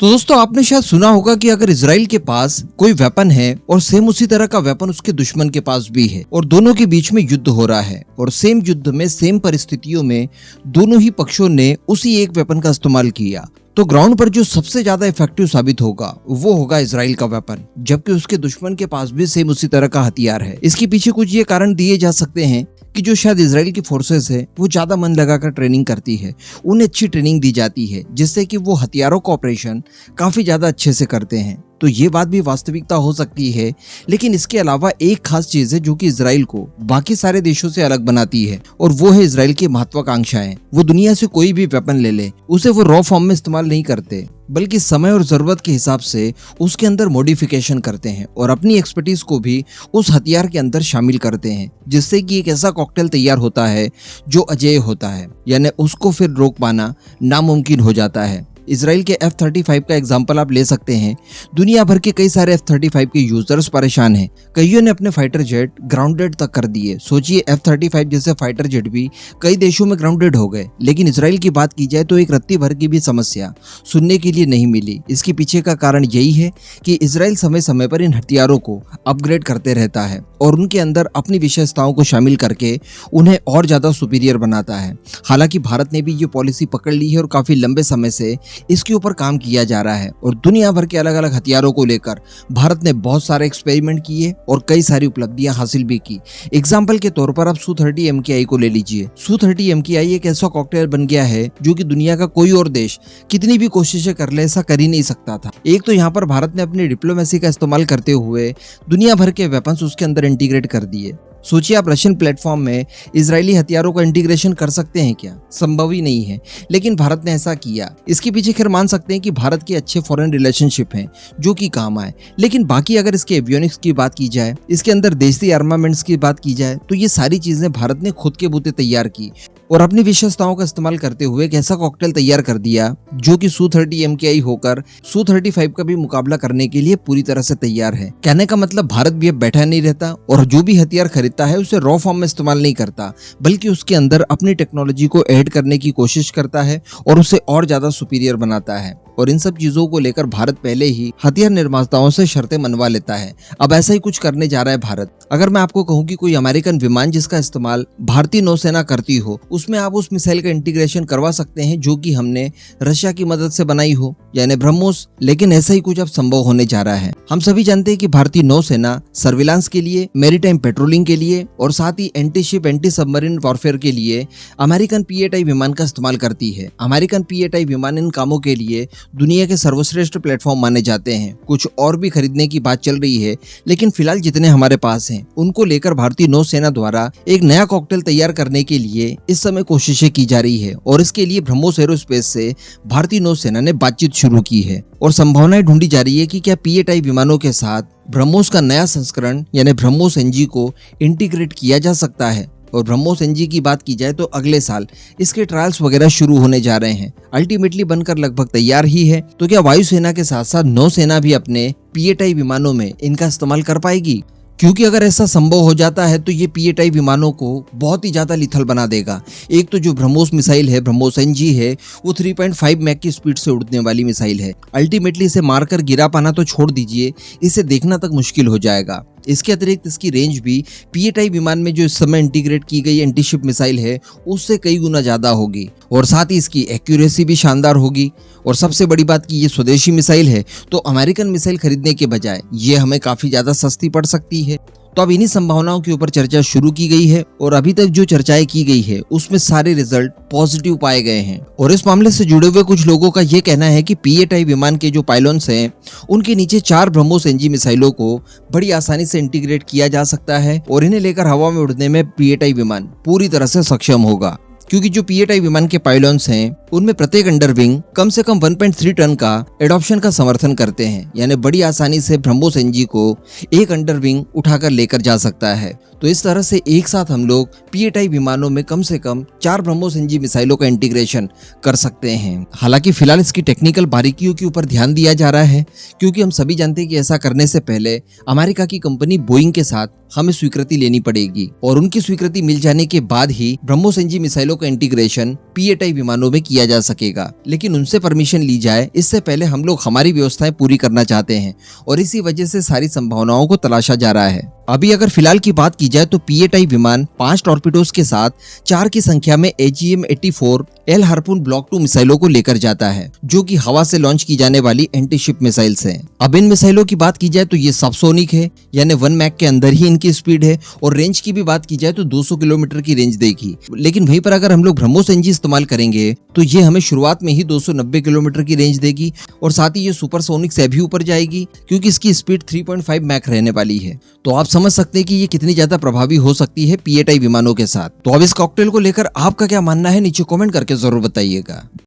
तो दोस्तों आपने शायद सुना होगा कि अगर इजराइल के पास कोई वेपन है और सेम उसी तरह का वेपन उसके दुश्मन के पास भी है और दोनों के बीच में युद्ध हो रहा है और सेम युद्ध में सेम परिस्थितियों में दोनों ही पक्षों ने उसी एक वेपन का इस्तेमाल किया तो ग्राउंड पर जो सबसे ज्यादा इफेक्टिव साबित होगा वो होगा इजराइल का वेपन, जबकि उसके दुश्मन के पास भी सेम उसी तरह का हथियार है। इसके पीछे कुछ ये कारण दिए जा सकते हैं कि जो शायद इजराइल की फोर्सेस है वो ज्यादा मन लगाकर ट्रेनिंग करती है, उन्हें अच्छी ट्रेनिंग दी जाती है जिससे कि वो हथियारों का ऑपरेशन काफी ज्यादा अच्छे से करते हैं। तो ये बात भी वास्तविकता हो सकती है, लेकिन इसके अलावा एक खास चीज है जो कि इजराइल को बाकी सारे देशों से अलग बनाती है और वो है इजराइल की महत्वाकांक्षाएं। वो दुनिया से कोई भी वेपन ले ले उसे वो रॉ फॉर्म में इस्तेमाल नहीं करते, बल्कि समय और जरूरत के हिसाब से उसके अंदर मॉडिफिकेशन करते हैं और अपनी एक्सपर्टीज को भी उस हथियार के अंदर शामिल करते हैं, जिससे कि एक ऐसा कॉकटेल तैयार होता है जो अजेय होता है, यानी उसको फिर रोक पाना नामुमकिन हो जाता है। इजराइल के F-35 का एग्जाम्पल आप ले सकते हैं। दुनिया भर के कई सारे F-35 के यूजर्स परेशान हैं। कईयों ने अपने फाइटर जेट ग्राउंडेड तक कर दिए। सोचिए F-35 जैसे फाइटर जेट भी कई देशों में ग्राउंडेड हो गए, लेकिन इजराइल की बात की जाए तो एक रत्ती भर की भी समस्या सुनने के लिए नहीं मिली। इसके पीछे का कारण यही है कि इजराइल समय समय पर इन हथियारों को अपग्रेड करते रहता है और उनके अंदर अपनी विशेषताओं को शामिल करके उन्हें और ज्यादा सुपीरियर बनाता है। हालांकि भारत ने भी ये पॉलिसी पकड़ ली है और काफी लंबे समय से इसके ऊपर काम किया जा रहा है और दुनिया भर के अलग अलग हथियारों को लेकर भारत ने बहुत सारे एक्सपेरिमेंट किए और कई सारी उपलब्धियां हासिल भी की। एग्जाम्पल के तौर पर आप Su-30 MKI को ले लीजिए। Su-30 MKI एक ऐसा कॉकटेल बन गया है जो कि दुनिया का कोई और देश कितनी भी कोशिशें कर ले ऐसा कर ही नहीं सकता था। एक तो यहाँ पर भारत ने अपनी डिप्लोमेसी का इस्तेमाल करते हुए दुनिया भर के वेपन्स उसके अंदर इंटीग्रेट कर दिए। सोचिए आप रशियन प्लेटफॉर्म में इजरायली हथियारों का इंटीग्रेशन कर सकते हैं क्या? संभव ही नहीं है, लेकिन भारत ने ऐसा किया। इसके पीछे खैर मान सकते हैं कि भारत के अच्छे फॉरेन रिलेशनशिप हैं जो कि काम आए, लेकिन बाकी अगर इसके एवियोनिक्स की बात की जाए, इसके अंदर देसी आर्मामेंट्स की बात की जाए, तो ये सारी चीजें भारत ने खुद के बूते तैयार की और अपनी विशेषताओं का इस्तेमाल करते हुए एक ऐसा कॉकटेल तैयार कर दिया जो कि Su-30 MKI होकर Su-35 का भी मुकाबला करने के लिए पूरी तरह से तैयार है। कहने का मतलब भारत भी अब बैठा नहीं रहता और जो भी हथियार खरीदता है उसे रॉ फॉर्म में इस्तेमाल नहीं करता, बल्कि उसके अंदर अपनी टेक्नोलॉजी को ऐड करने की कोशिश करता है और उसे और ज्यादा सुपीरियर बनाता है। और इन सब चीजों को लेकर भारत पहले ही हथियार निर्माताओं से शर्तें मनवा लेता है। अब ऐसा ही कुछ करने जा रहा है भारत। अगर मैं आपको कहूं कि कोई अमेरिकन विमान जिसका इस्तेमाल भारतीय नौसेना करती हो, उसमें आप उस मिसाइल का इंटीग्रेशन करवा सकते हैं जो कि हमने रशिया की मदद से बनाई हो, यानी ब्रह्मोस। लेकिन ऐसा ही कुछ अब संभव होने जा रहा है। हम सभी जानते हैं कि भारतीय नौसेना सर्विलांस के लिए, मैरीटाइम पेट्रोलिंग के लिए और साथ ही anti ship anti submarine warfare के लिए अमेरिकन P-8I विमान का इस्तेमाल करती है। अमेरिकन P-8I विमान इन कामों के लिए दुनिया के सर्वश्रेष्ठ प्लेटफॉर्म माने जाते हैं। कुछ और भी खरीदने की बात चल रही है, लेकिन फिलहाल जितने हमारे पास हैं उनको लेकर भारतीय नौसेना द्वारा एक नया कॉकटेल तैयार करने के लिए इस समय कोशिशें की जा रही है और इसके लिए ब्रह्मोस एरोस्पेस से भारतीय नौसेना ने बातचीत शुरू की है और संभावनाएं ढूंढी जा रही है कि क्या P-8I विमानों के साथ ब्रह्मोस का नया संस्करण यानी ब्रह्मोस NG को इंटीग्रेट किया जा सकता है। और ब्रह्मोस NG की बात की जाए तो अगले साल इसके ट्रायल्स वगैरह शुरू होने जा रहे हैं। अल्टीमेटली बनकर लगभग तैयार ही है। तो क्या वायुसेना के साथ साथ नौसेना भी अपने P-8I विमानों में इनका इस्तेमाल कर पाएगी? क्योंकि अगर ऐसा संभव हो जाता है तो ये P-8I विमानों को बहुत ही ज्यादा लिथल बना देगा। एक तो जो ब्रह्मोस मिसाइल है, ब्रह्मोस NG है, वो 3.5 मैक की स्पीड से उड़ने वाली मिसाइल है। अल्टीमेटली इसे मारकर गिरा पाना तो छोड़ दीजिए, इसे देखना तक मुश्किल हो जाएगा। इसके अतिरिक्त इसकी रेंज भी P-8I विमान में जो इस समय इंटीग्रेट की गई एंटी शिप मिसाइल है उससे कई गुना ज्यादा होगी और साथ ही इसकी एक्यूरेसी भी शानदार होगी। और सबसे बड़ी बात कि ये स्वदेशी मिसाइल है, तो अमेरिकन मिसाइल खरीदने के बजाय ये हमें काफी ज्यादा सस्ती पड़ सकती है। तो अब इन्हीं संभावनाओं के ऊपर चर्चा शुरू की गई है और अभी तक जो चर्चाएं की गई है उसमें सारे रिजल्ट पॉजिटिव पाए गए हैं। और इस मामले से जुड़े हुए कुछ लोगों का ये कहना है कि P-8I विमान के जो पायलट्स हैं उनके नीचे 4 ब्रह्मोस NG मिसाइलों को बड़ी आसानी से इंटीग्रेट किया जा सकता है और इन्हें लेकर हवा में उड़ने में P-8I विमान पूरी तरह से सक्षम होगा। क्योंकि जो P-8I विमान के पायलट्स हैं उनमें प्रत्येक अंडरविंग कम से कम 1.3 टन का एडॉप्शन का समर्थन करते हैं, यानी बड़ी आसानी से ब्रह्मोस NG को एक अंडरविंग उठाकर लेकर जा सकता है। तो इस तरह से एक साथ हम लोग P-8I विमानों में कम से कम 4 ब्रह्मोस NG मिसाइलों का इंटीग्रेशन कर सकते हैं। हालांकि फिलहाल इसकी टेक्निकल बारीकियों के ऊपर ध्यान दिया जा रहा है, क्योंकि हम सभी जानते हैं कि ऐसा करने से पहले अमेरिका की कंपनी बोइंग के साथ हमें स्वीकृति लेनी पड़ेगी और उनकी स्वीकृति मिल जाने के बाद ही ब्रह्मोस NG मिसाइलों का इंटीग्रेशन P-8I विमानों में किया जा सकेगा। लेकिन उनसे परमिशन ली जाए इससे पहले हम लोग हमारी व्यवस्थाएं पूरी करना चाहते हैं और इसी वजह से सारी संभावनाओं को तलाशा जा रहा है। अभी अगर फिलहाल की बात की जाए तो P-8I विमान 5 टॉर्पीडोज के साथ 4 की संख्या में AGM-84 एल हार्पून ब्लॉक 2 मिसाइलों को लेकर जाता है, जो कि हवा से लॉन्च की जाने वाली एंटी शिप मिसाइल्स हैं। अब इन मिसाइलों की बात की जाए तो ये सबसोनिक है, यानी 1 मैक के अंदर ही इनकी स्पीड है और रेंज की भी बात की जाए तो 200 किलोमीटर की रेंज देगी। लेकिन वहीं पर अगर हम लोग ब्रह्मोस NG इस्तेमाल करेंगे तो ये हमें शुरुआत में ही 290 किलोमीटर की रेंज देगी और साथ ही ये सुपरसोनिक से भी ऊपर जाएगी, क्योंकि इसकी स्पीड 3.5 मैक रहने वाली है। तो आप समझ सकते हैं कि ये कितनी ज्यादा प्रभावी हो सकती है P-8I विमानों के साथ। तो अब इस कॉकटेल को लेकर आपका क्या मानना है, नीचे कमेंट करके जरूर बताइएगा।